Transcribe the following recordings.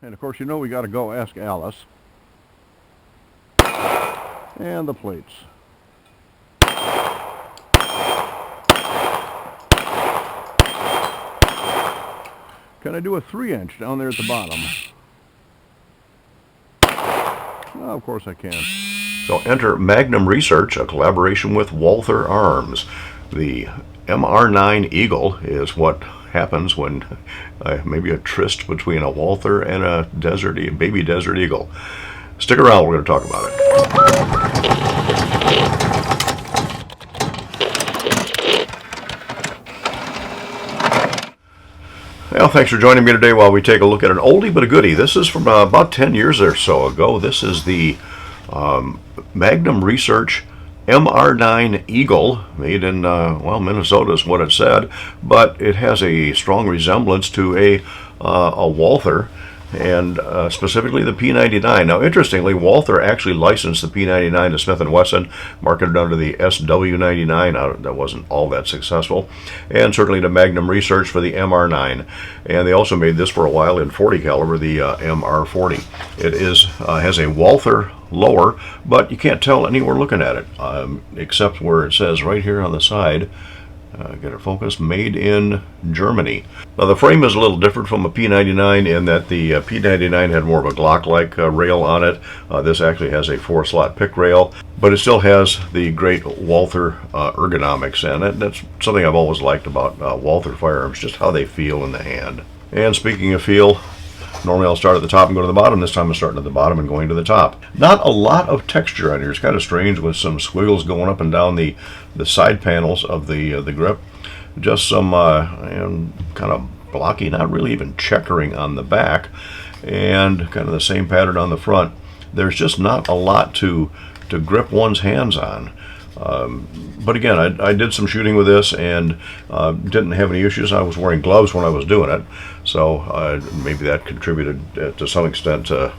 And of course, you know we got to go ask Alice. And the plates. Can I do a 3-inch down there at the bottom? Oh, of course I can. So enter Magnum Research, a collaboration with Walther Arms. The MR9 Eagle is what happens when maybe a tryst between a Walther and a baby desert eagle. Stick around, we're going to talk about it. Well, thanks for joining me today while we take a look at an oldie but a goodie. This is from about 10 years or so ago. This is the Magnum Research MR9 Eagle, made in, Minnesota is what it said, but it has a strong resemblance to a Walther, and specifically the P99. Now, interestingly, Walther actually licensed the P99 to Smith & Wesson, marketed under the SW99. That wasn't all that successful. And certainly to Magnum Research for the MR9. And they also made this for a while in .40 caliber, the MR40. It has a Walther lower, but you can't tell anywhere looking at it, except where it says right here on the side, get it focused, made in Germany. Now the frame is a little different from a P99 in that the P99 had more of a Glock-like rail on it. This actually has a 4-slot pick rail, but it still has the great Walther ergonomics, and that's something I've always liked about Walther firearms, just how they feel in the hand. And speaking of feel, normally I'll start at the top and go to the bottom. This time I'm starting at the bottom and going to the top. Not a lot of texture on here. It's kind of strange with some squiggles going up and down the side panels of the grip. Just some kind of blocky, not really even checkering on the back, and kind of the same pattern on the front. There's just not a lot to grip one's hands on. But again, I did some shooting with this and didn't have any issues. I was wearing gloves when I was doing it, so maybe that contributed to some extent to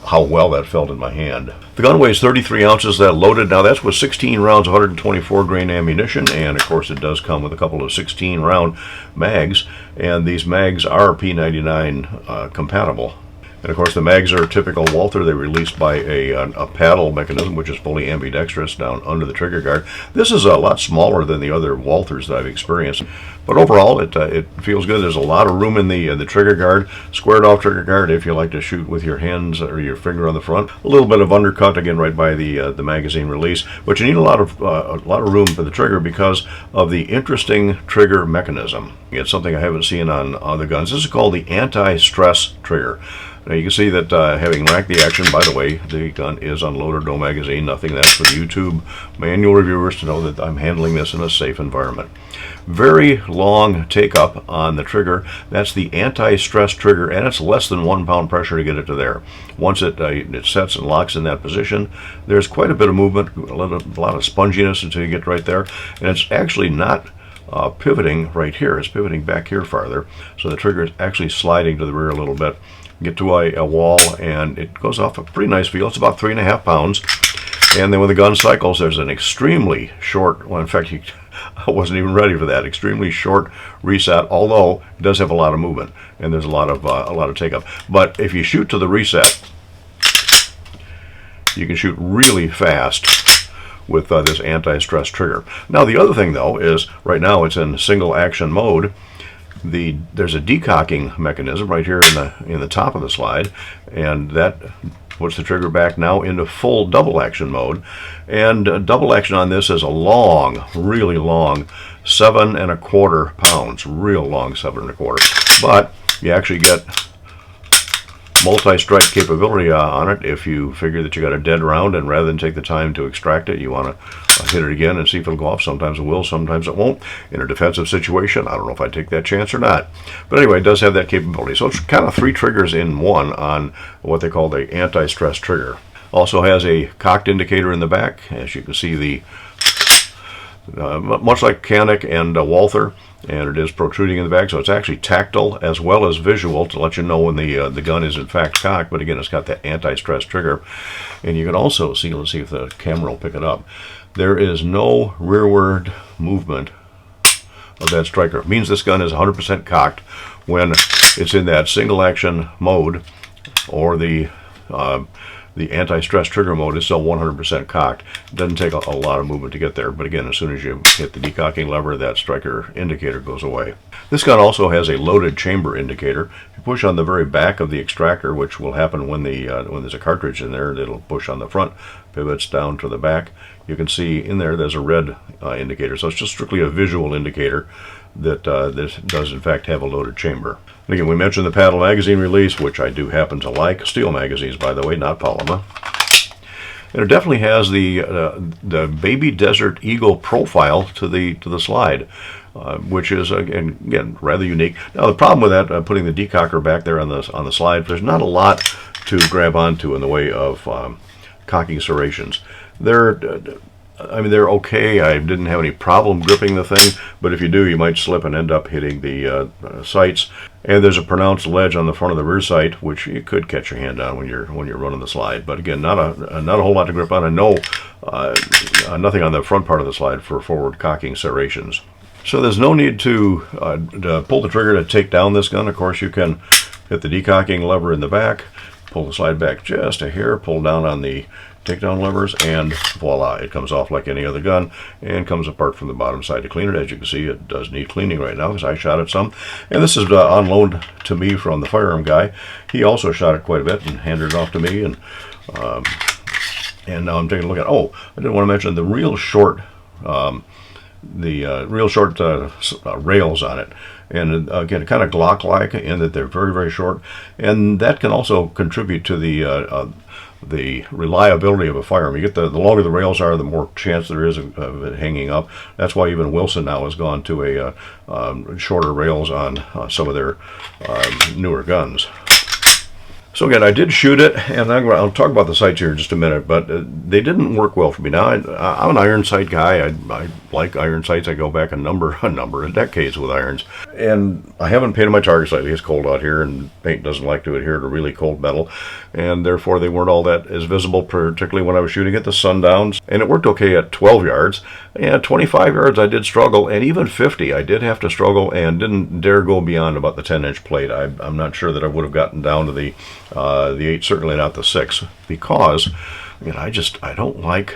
how well that felt in my hand. The gun weighs 33 ounces, that loaded. Now that's with 16 rounds, 124 grain ammunition, and of course it does come with a couple of 16 round mags, and these mags are P99 compatible. And of course the mags are typical Walther. They're released by a paddle mechanism, which is fully ambidextrous down under the trigger guard. This is a lot smaller than the other Walthers that I've experienced, but overall it feels good. There's a lot of room in the trigger guard, squared off trigger guard if you like to shoot with your hands or your finger on the front. A little bit of undercut again right by the magazine release, but you need a lot of room for the trigger because of the interesting trigger mechanism. It's something I haven't seen on other guns. This is called the anti-stress trigger. Now you can see that having racked the action, by the way, the gun is unloaded, no magazine, nothing. That's for the YouTube manual reviewers to know that I'm handling this in a safe environment. Very long take up on the trigger. That's the anti-stress trigger, and it's less than 1 pound pressure to get it to there. Once it sets and locks in that position, there's quite a bit of movement, a lot of sponginess until you get right there, and it's actually not pivoting right here. It's pivoting back here farther, so the trigger is actually sliding to the rear a little bit. Get to a wall, and it goes off a pretty nice feel. It's about 3.5 pounds. And then when the gun cycles, there's an extremely short, well, in fact, I wasn't even ready for that, extremely short reset, although it does have a lot of movement, and there's a lot of take up. But if you shoot to the reset, you can shoot really fast with this anti-stress trigger. Now, the other thing, though, is right now it's in single action mode. There's a decocking mechanism right here in the top of the slide, and that puts the trigger back now into full double action mode. And double action on this is a long, really long 7.25 pounds, real long 7.25. But you actually get multi-strike capability on it if you figure that you got a dead round, and rather than take the time to extract it, you want to hit it again and see if it'll go off. Sometimes it will, sometimes it won't. In a defensive situation, I don't know if I'd take that chance or not. But anyway, it does have that capability. So it's kind of 3 triggers in one on what they call the anti-stress trigger. Also has a cocked indicator in the back. As you can see, much like Canik and Walther, and it is protruding in the back, so it's actually tactile as well as visual to let you know when the gun is in fact cocked. But again, it's got that anti-stress trigger, and you can also see, let's see if the camera will pick it up, there is no rearward movement of that striker. It means this gun is 100% cocked when it's in that single action mode, or the anti-stress trigger mode, is still 100% cocked. It doesn't take a lot of movement to get there, but again, as soon as you hit the decocking lever, that striker indicator goes away. This gun also has a loaded chamber indicator. If you push on the very back of the extractor, which will happen when there's a cartridge in there, it'll push on the front, pivots down to the back. You can see in there's a red indicator, so it's just strictly a visual indicator that this does in fact have a loaded chamber. And again, we mentioned the paddle magazine release, which I do happen to like. Steel magazines, by the way, not polymer. And it definitely has the Baby Desert Eagle profile to the slide, which is again rather unique. Now the problem with that, putting the decocker back there on the slide, there's not a lot to grab onto in the way of cocking serrations. They're okay. I didn't have any problem gripping the thing, but if you do, you might slip and end up hitting the sights. And there's a pronounced ledge on the front of the rear sight, which you could catch your hand on when you're running the slide. But again, not a whole lot to grip on, and nothing on the front part of the slide for forward cocking serrations. So there's no need to pull the trigger to take down this gun. Of course, you can hit the decocking lever in the back, pull the slide back just a hair, pull down on the takedown levers, and voila, it comes off like any other gun and comes apart from the bottom side to clean it. As you can see, it does need cleaning right now because I shot it some, and this is on loan to me from the firearm guy. He also shot it quite a bit and handed it off to me, and now I'm taking a look at I didn't want to mention the real short rails on it. And again, kind of Glock-like in that they're very, very short, and that can also contribute to the reliability of a firearm. You get the longer the rails are, the more chance there is of it hanging up. That's why even Wilson now has gone to a shorter rails on some of their newer guns. So again, I did shoot it, and I'll talk about the sights here in just a minute, but they didn't work well for me. Now, I'm an iron sight guy. I like iron sights. I go back a number of decades with irons. And I haven't painted my targets lately. It's cold out here, and paint doesn't like to adhere to really cold metal, and therefore they weren't all that as visible, particularly when I was shooting at the sundowns. And it worked okay at 12 yards. And 25 yards I did struggle, and even 50 I did have to struggle, and didn't dare go beyond about the 10-inch plate. I'm not sure that I would have gotten down to the 8, certainly not the 6, because I don't like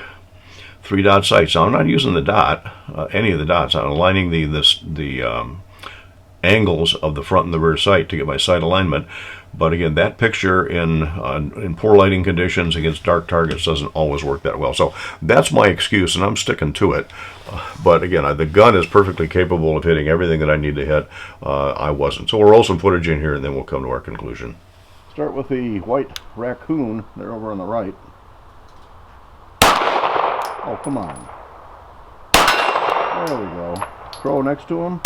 3-dot sights. Now, I'm not using the dot, any of the dots. I'm aligning the angles of the front and the rear sight to get my sight alignment. But again, that picture in poor lighting conditions against dark targets doesn't always work that well. So that's my excuse, and I'm sticking to it. But again, the gun is perfectly capable of hitting everything that I need to hit. I wasn't. So we'll roll some footage in here, and then we'll come to our conclusion. Start with the white raccoon. They're over on the right. Oh, come on. There we go. Crow next to him.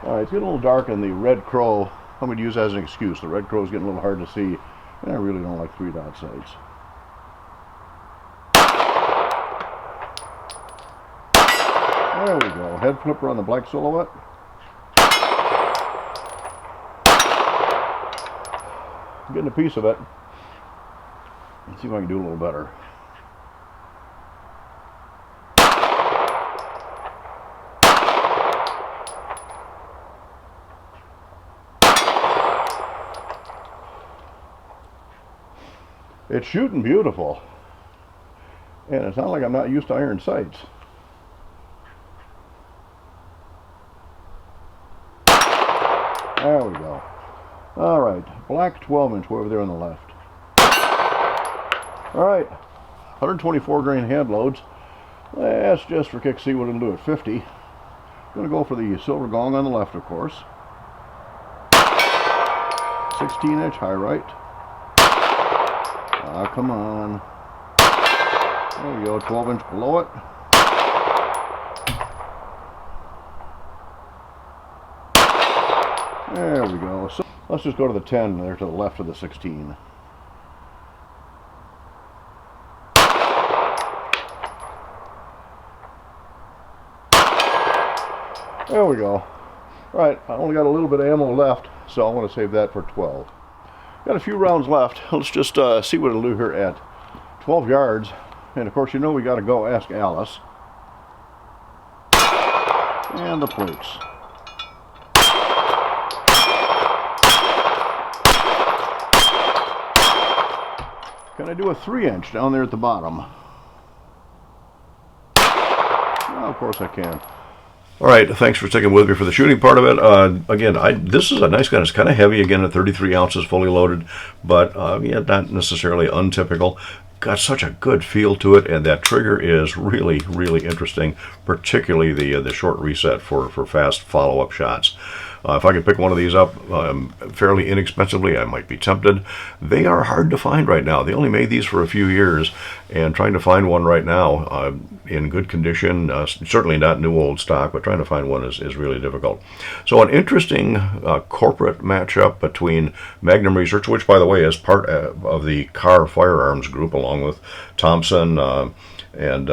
Alright, it's getting a little dark in the red crow. I'm going to use that as an excuse. The red crow is getting a little hard to see, and I really don't like 3-dot sights. There we go. Head flipper on the black silhouette. I'm getting a piece of it. Let's see if I can do a little better. It's shooting beautiful, and it's not like I'm not used to iron sights. There we go. All right, black 12-inch over there on the left. All right, 124 grain hand loads. Let's just for kicks see what it'll do at 50. I'm going to go for the silver gong on the left, of course. 16-inch high right. Come on. There we go, 12-inch below it. There we go. So let's just go to the 10 there to the left of the 16. There we go. Right, I only got a little bit of ammo left, so I want to save that for 12. Got a few rounds left. Let's just see what it'll do here at 12 yards. And of course, we got to go ask Alice. And the plates. Can I do a 3-inch down there at the bottom? Well, of course I can. All right, thanks for sticking with me for the shooting part of it. Again, this is a nice gun. It's kind of heavy, again, at 33 ounces, fully loaded, but yeah, not necessarily untypical. Got such a good feel to it, and that trigger is really, really interesting, particularly the short reset for fast follow-up shots. If I could pick one of these up fairly inexpensively, I might be tempted. They are hard to find right now. They only made these for a few years, and trying to find one right now in good condition, certainly not new old stock, but trying to find one is really difficult. So an interesting corporate matchup between Magnum Research, which, by the way, is part of the Car Firearms group, along with Thompson and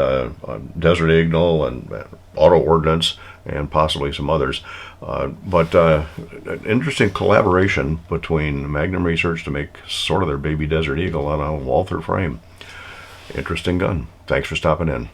Desert Eagle and Auto Ordnance, and possibly some others. But an interesting collaboration between Magnum Research to make sort of their baby Desert Eagle on a Walther frame. Interesting gun. Thanks for stopping in.